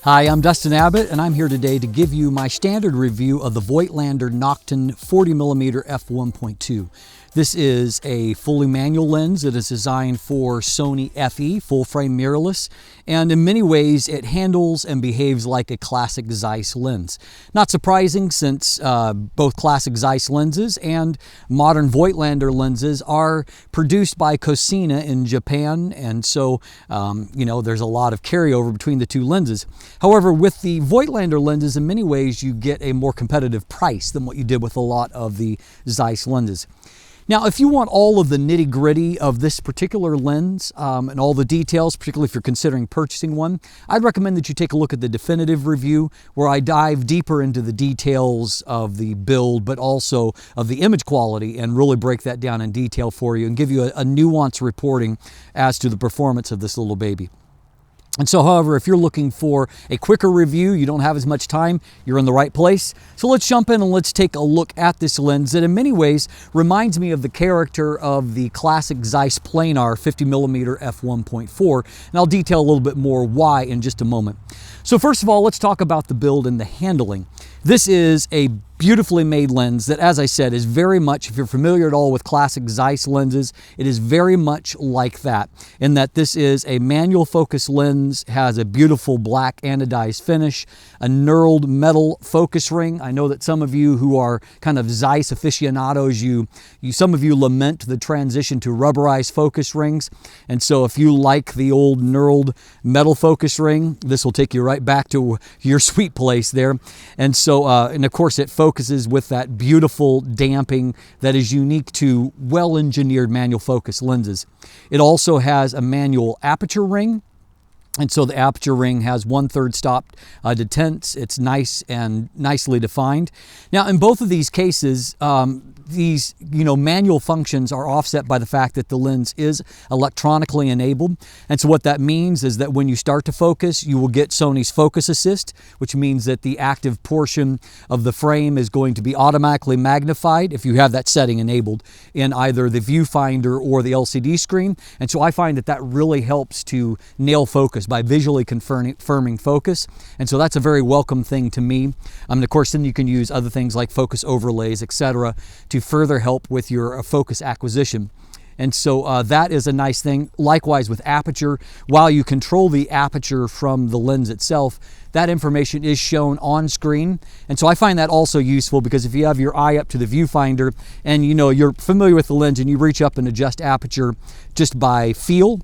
Hi, I'm Dustin Abbott, and I'm here today to give you my standard review of the Voigtlander Nokton 40mm f1.2. This is a fully manual lens that is designed for Sony FE, full frame mirrorless, and in many ways it handles and behaves like a classic Zeiss lens. Not surprising, since both classic Zeiss lenses and modern Voigtlander lenses are produced by Cosina in Japan, and so there's a lot of carryover between the two lenses. However, with the Voigtlander lenses, in many ways you get a more competitive price than what you did with a lot of the Zeiss lenses. Now, if you want all of the nitty-gritty of this particular lens and all the details, particularly if you're considering purchasing one, I'd recommend that you take a look at the definitive review, where I dive deeper into the details of the build, but also of the image quality, and really break that down in detail for you and give you a nuanced reporting as to the performance of this little baby. And so, however, if you're looking for a quicker review, you don't have as much time, you're in the right place. So let's jump in and let's take a look at this lens that in many ways reminds me of the character of the classic Zeiss Planar 50mm f1.4, and I'll detail a little bit more why in just a moment. So first of all, let's talk about the build and the handling. This is a beautifully made lens that, as I said, is very much, if you're familiar at all with classic Zeiss lenses, it is very much like that, in that this is a manual focus lens, has a beautiful black anodized finish, a knurled metal focus ring. I know that some of you who are kind of Zeiss aficionados, some of you lament the transition to rubberized focus rings, and so if you like the old knurled metal focus ring, this will take you right back to your sweet place there. And so, and of course, it focuses with that beautiful damping that is unique to well-engineered manual focus lenses. It also has a manual aperture ring. And so the aperture ring has 1/3 stop detents. It's nice and nicely defined. Now, in both of these cases, these manual functions are offset by the fact that the lens is electronically enabled. And so what that means is that when you start to focus, you will get Sony's focus assist, which means that the active portion of the frame is going to be automatically magnified if you have that setting enabled in either the viewfinder or the LCD screen. And so I find that that really helps to nail focus by visually confirming focus. And so that's a very welcome thing to me. And of course, then you can use other things like focus overlays, etc., to further help with your focus acquisition. And so that is a nice thing. Likewise with aperture, while you control the aperture from the lens itself, that information is shown on screen. And so I find that also useful, because if you have your eye up to the viewfinder and you're familiar with the lens and you reach up and adjust aperture just by feel,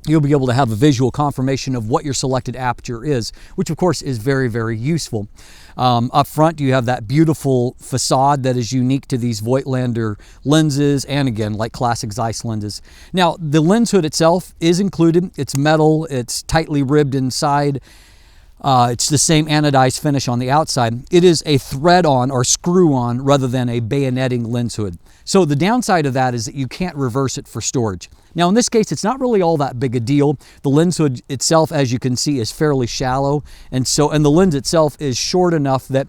you'll be able to have a visual confirmation of what your selected aperture is, which of course is very, very useful. Up front, you have that beautiful facade that is unique to these Voigtlander lenses, and again, like classic Zeiss lenses. Now, the lens hood itself is included. It's metal, it's tightly ribbed inside. It's the same anodized finish on the outside. It is a thread-on or screw-on rather than a bayoneting lens hood. So the downside of that is that you can't reverse it for storage. Now in this case, it's not really all that big a deal. The lens hood itself, as you can see, is fairly shallow, and the lens itself is short enough that,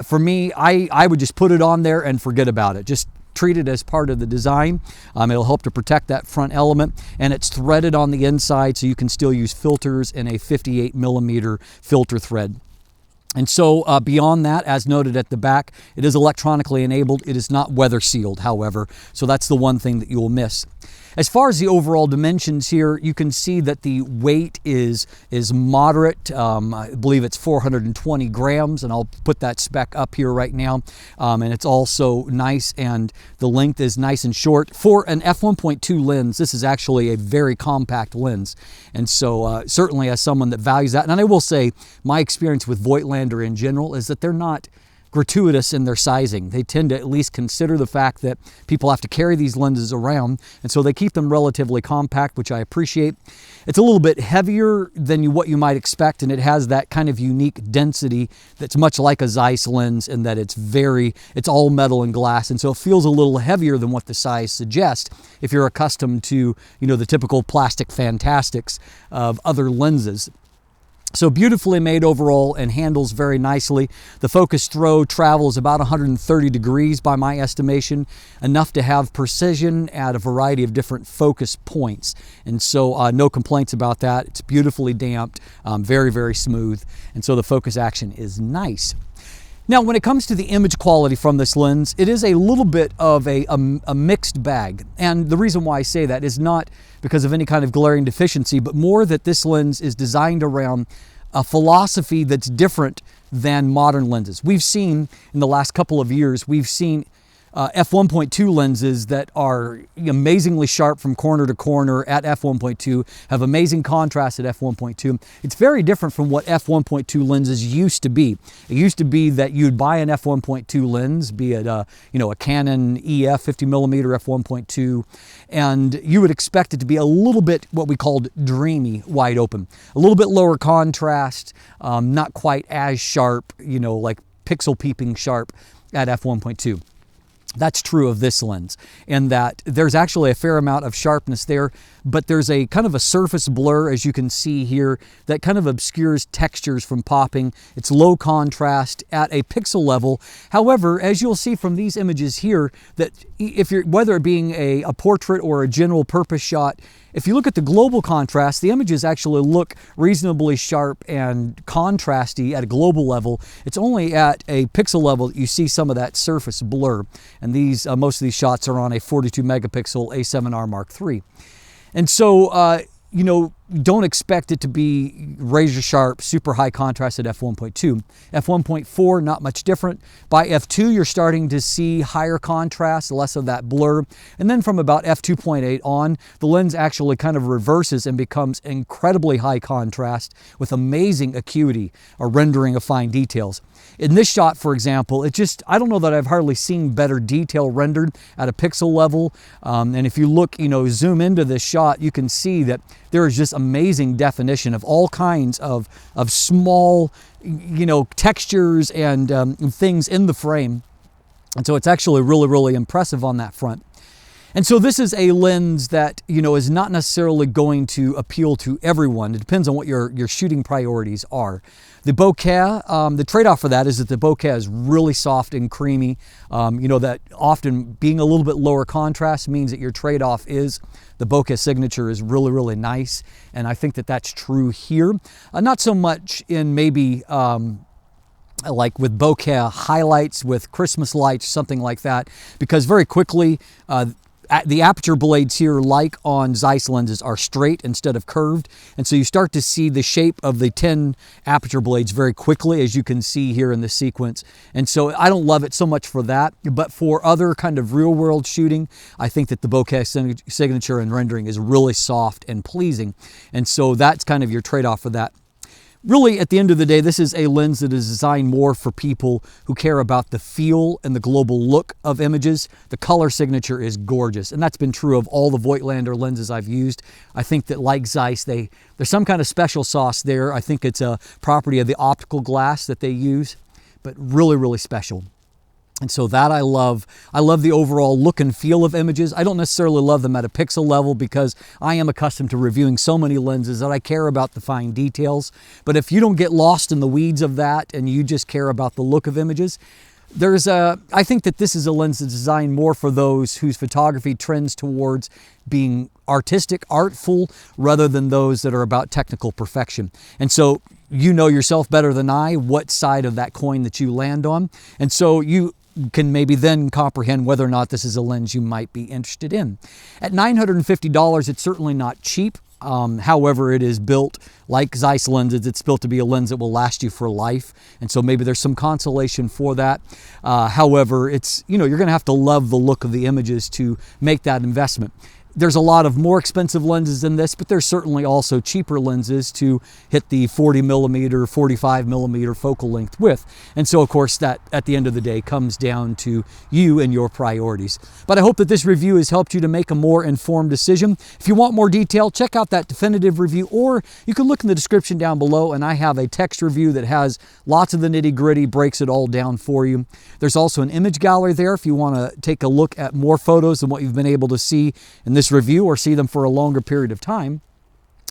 for me, I would just put it on there and forget about it. Just treat it as part of the design. It'll help to protect that front element, and it's threaded on the inside, so you can still use filters in a 58mm filter thread. And so beyond that, as noted at the back, it is electronically enabled. It is not weather sealed, however, so that's the one thing that you will miss. As far as the overall dimensions here, you can see that the weight is moderate. I believe it's 420 grams, and I'll put that spec up here right now. And it's also nice, and the length is nice and short. For an f1.2 lens, this is actually a very compact lens. And so certainly as someone that values that, and I will say my experience with Voigtlander in general is that they're not gratuitous in their sizing. They tend to at least consider the fact that people have to carry these lenses around, and so they keep them relatively compact, which I appreciate. It's a little bit heavier than what you might expect, and it has that kind of unique density that's much like a Zeiss lens, in that it's all metal and glass, and so it feels a little heavier than what the size suggests if you're accustomed to the typical plastic fantastics of other lenses. So beautifully made overall and handles very nicely. The focus throw travels about 130 degrees by my estimation, enough to have precision at a variety of different focus points. And so no complaints about that. It's beautifully damped, very, very smooth. And so the focus action is nice. Now, when it comes to the image quality from this lens, it is a little bit of a mixed bag. And the reason why I say that is not because of any kind of glaring deficiency, but more that this lens is designed around a philosophy that's different than modern lenses. We've seen in the last couple of years, we've seen f1.2 lenses that are amazingly sharp from corner to corner at f1.2, have amazing contrast at f1.2. It's very different from what f1.2 lenses used to be. It used to be that you'd buy an f1.2 lens, be it a Canon EF 50mm f1.2, and you would expect it to be a little bit what we called dreamy wide open, a little bit lower contrast, not quite as sharp, like pixel peeping sharp at f1.2. That's true of this lens, in that there's actually a fair amount of sharpness there, but there's a kind of a surface blur, as you can see here, that kind of obscures textures from popping. It's low contrast at a pixel level. However, as you'll see from these images here, that whether it being a portrait or a general purpose shot, if you look at the global contrast, the images actually look reasonably sharp and contrasty at a global level. It's only at a pixel level that you see some of that surface blur. And these, most of these shots are on a 42 megapixel A7R Mark III. And so, don't expect it to be razor sharp, super high contrast at f1.2. f1.4, not much different. By f2, you're starting to see higher contrast, less of that blur. And then from about f2.8 on, the lens actually kind of reverses and becomes incredibly high contrast with amazing acuity, a rendering of fine details. In this shot, for example, I don't know that I've hardly seen better detail rendered at a pixel level. And if you look, zoom into this shot, you can see that there is just amazing definition of all kinds of small, textures and things in the frame. And so it's actually really, really impressive on that front. And so this is a lens that, is not necessarily going to appeal to everyone. It depends on what your shooting priorities are. The bokeh, the trade-off for that is that the bokeh is really soft and creamy. That often being a little bit lower contrast means that your trade-off is the bokeh signature is really, really nice. And I think that that's true here. Not so much in maybe like with bokeh highlights, with Christmas lights, something like that, because very quickly, the aperture blades here, like on Zeiss lenses, are straight instead of curved. And so you start to see the shape of the 10 aperture blades very quickly, as you can see here in the sequence. And so I don't love it so much for that, but for other kind of real world shooting, I think that the bokeh signature and rendering is really soft and pleasing. And so that's kind of your trade-off for that. Really, at the end of the day, this is a lens that is designed more for people who care about the feel and the global look of images. The color signature is gorgeous, and that's been true of all the Voigtlander lenses I've used. I think that, like Zeiss, there's some kind of special sauce there. I think it's a property of the optical glass that they use, but really, really special. And so that I love. I love the overall look and feel of images. I don't necessarily love them at a pixel level because I am accustomed to reviewing so many lenses that I care about the fine details. But if you don't get lost in the weeds of that and you just care about the look of images, I think that this is a lens that's designed more for those whose photography trends towards being artistic, artful, rather than those that are about technical perfection. And so you know yourself better than I what side of that coin that you land on. And so you can maybe then comprehend whether or not this is a lens you might be interested in. At $950, it's certainly not cheap. However, it is built like Zeiss lenses. It's built to be a lens that will last you for life. And so maybe there's some consolation for that. However, you're going to have to love the look of the images to make that investment. There's a lot of more expensive lenses than this, but there's certainly also cheaper lenses to hit the 40mm, 45mm focal length with. And so, of course, that at the end of the day comes down to you and your priorities. But I hope that this review has helped you to make a more informed decision. If you want more detail, check out that definitive review, or you can look in the description down below, and I have a text review that has lots of the nitty-gritty, breaks it all down for you. There's also an image gallery there if you want to take a look at more photos than what you've been able to see in this review or see them for a longer period of time.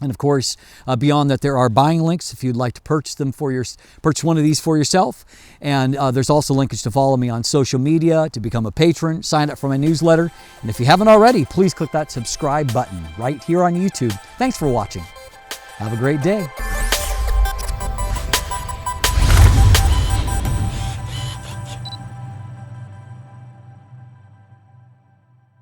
And of course, beyond that, there are buying links if you'd like to purchase one of these for yourself. And there's also linkage to follow me on social media, to become a patron, sign up for my newsletter. And if you haven't already, please click that subscribe button right here on YouTube. Thanks for watching. Have a great day.